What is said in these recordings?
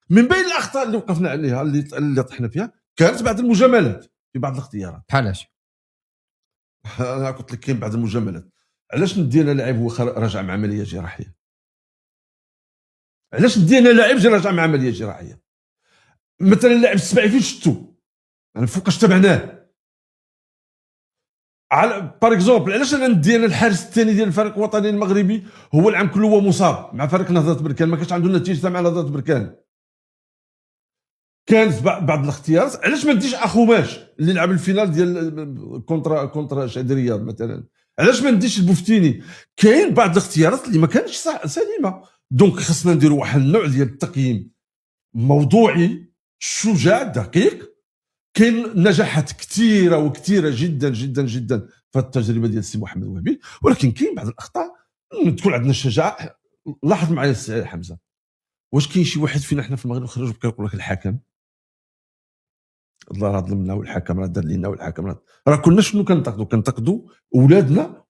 من بين الاخطاء اللي وقفنا عليها اللي طحنا فيها كانت بعض المجاملات في بعض الاختيارات. بحالاش؟ انا قلت لك كاين بعض المجاملات. علاش ندينا لاعب هو راجع مع عمليه جراحيه؟ علاش ندينا لاعب راجع مع عمليه جراحيه؟ مثلا اللاعب السبعي فين شفتو؟ يعني فوقاش تبعناه على بار اكزومبل. علاش انا ندينا الحارس الثاني ديال الفريق الوطني المغربي هو العام كله هو مصاب مع فريق نهضه بركان، ما كانش عنده نتيجه مع نهضه بركان. كانت بعض الاختيارات. علاش ما نديش اخوماش اللي لعب الفينال ديال كونترا شادي رياض مثلا؟ علاش ما نديش البوفتيني؟ كاين بعض الاختيارات اللي ما كانتش سليمه. دونك خصنا نديروا واحد النوع ديال التقييم موضوعي شجاع دقيق. كاين نجاحات كثيره وكثيره جدا جدا جدا في التجربه ديال السي محمد وهبي، ولكن كاين بعض الاخطاء تكون عندنا الشجاعه. لاحظ معايا السي حمزه، واش كاين شي واحد فينا احنا في المغرب خرج كيقول لك الحكم الله راه ظلمنا والحكم راه دار لينا والحكم راه كنا شنو كنتقدوا اولادنا،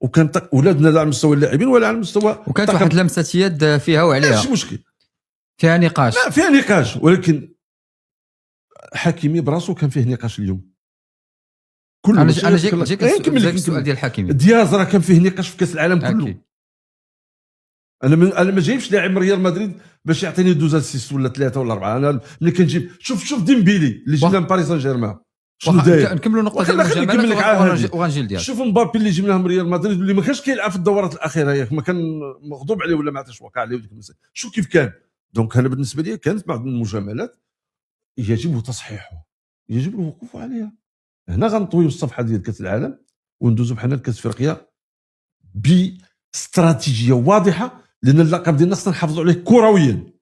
اولادنا لا على مستوى اللاعبين ولا على مستوى وكانت واحد لمسه يد فيها وعليها ماشي مشكل، فيها نقاش. لا فيها نقاش، ولكن حكيمي براسو كان فيه نقاش اليوم. كل انا جيك السؤال ديال حكيمي. دياز راه كان فيه نقاش في كاس العالم كله. انا ما جايبش لاعب ريال مدريد باش يعطيني 2 اسيست ولا 3 ولا 4. انا ملي كنجيب شوف ديمبيلي اللي جبنا من باريس سان جيرمان شنو داير. نكملوا نقطه ديال المجاملات وغنجي لديال. شوف مبابي اللي جبناه من ريال مدريد اللي ما كانش كيلعب في الدورات الاخيره، ياك ما كان مغضوب عليه ولا ما عرفتش واقع عليه ديك المسألة. شوف كيف كان. دونك انا بالنسبه لي كانت بعض المجاملات يجب تصحيحها، يجب الوقوف عليها. هنا غنطويو الصفحه ديال كاس العالم وندوزو بحال كاس افريقيا باستراتيجيه واضحه، لان اللقب ديالنا خصنا نحافظوا عليه كرويا.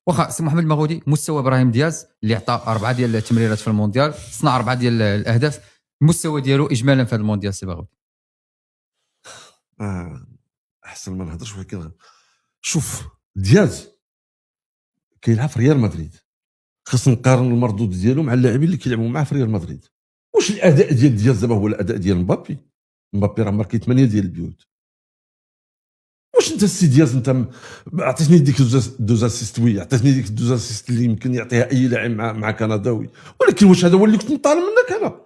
واخا سي محمد المغودي مستوى ابراهيم دياز اللي عطى 4 ديال التمريرات في المونديال، صنع 4 ديال الاهداف، المستوى ديالو اجمالا في هذا المونديال سي بغاوي احسن ما نهضرش. ولكن شوف دياز كيلعب في ريال مدريد، خصنا نقارن المردود ديالو مع اللاعبين اللي كيلعبوا معاه في ريال مدريد. واش الاداء ديال دياز دابا هو الاداء ديال مبابي راه ماركي 8 ديال البيوت. واش انت السي دياز انت عطيتني ديك 2 اسيست وي عطيتني ديك 2 اسيست اللي يمكن يعطيها اي لاعب مع كنداوي، ولكن واش هذا هو اللي كنت نطالب منك انا؟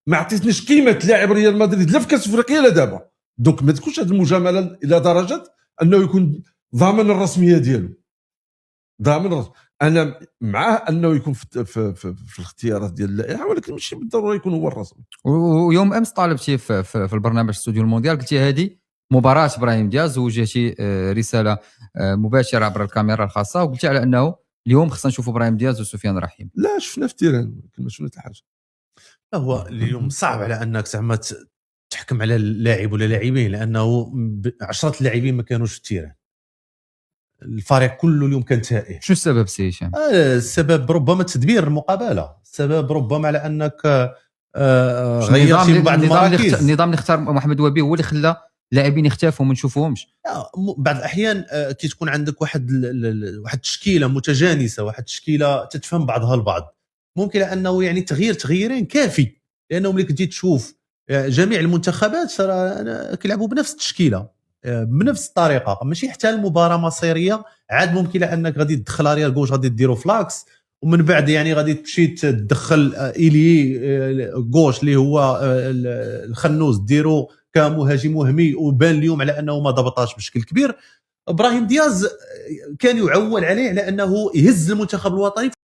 ما عطيتنيش قيمه لاعب ريال مدريد لا في كاس افريقيا لا دابا. دونك ما تكونش هذه المجامله الى درجه انه يكون ضامن الرسميه ديالو. انا معاه انه يكون في الاختيارات ديال اللائحه، ولكن ماشي بالضروره يكون هو الرسمي. ويوم امس طالبتي في البرنامج استوديو المونديال قلتي هذه مباراه ابراهيم دياز، وجهتي رساله مباشره عبر الكاميرا الخاصه، وقلتي على انه اليوم خصنا نشوفوا ابراهيم دياز وسفيان رحيم. لا شفنا في تيران ما شفنا حتى حاجه. هو اليوم صعب على انك زعما تحكم على اللاعب ولا لاعبين، لانه 10 لاعبين ما كانوش في تيران، الفريق كله اليوم كان تائه. شو السبب سي هشام؟ السبب ربما تدبير المقابله، السبب ربما على انك غيرتي بعض المراكز. النظام اللي اختار محمد وهبي هو اللي خلى لاعبين يختفوا وما نشوفوهمش. بعض الاحيان كي تكون عندك واحد التشكيله متجانسه، واحد التشكيله تتفهم بعضها البعض، ممكن انه يعني تغييرين كافي، لانه ملي كنتي تشوف جميع المنتخبات كيلعبوا بنفس التشكيله بنفس الطريقه، ماشي حتى المباراه مصيريه عاد ممكن انك غادي تدخل ريال غوش غادي ديروا فلاكس، ومن بعد يعني غادي تمشي تدخل ايلي غوش اللي هو الخنوس ديروا كمهاجم وهمي، وبان اليوم على انه ما ضبطاش بشكل كبير. ابراهيم دياز كان يعول عليه على انه يهز المنتخب الوطني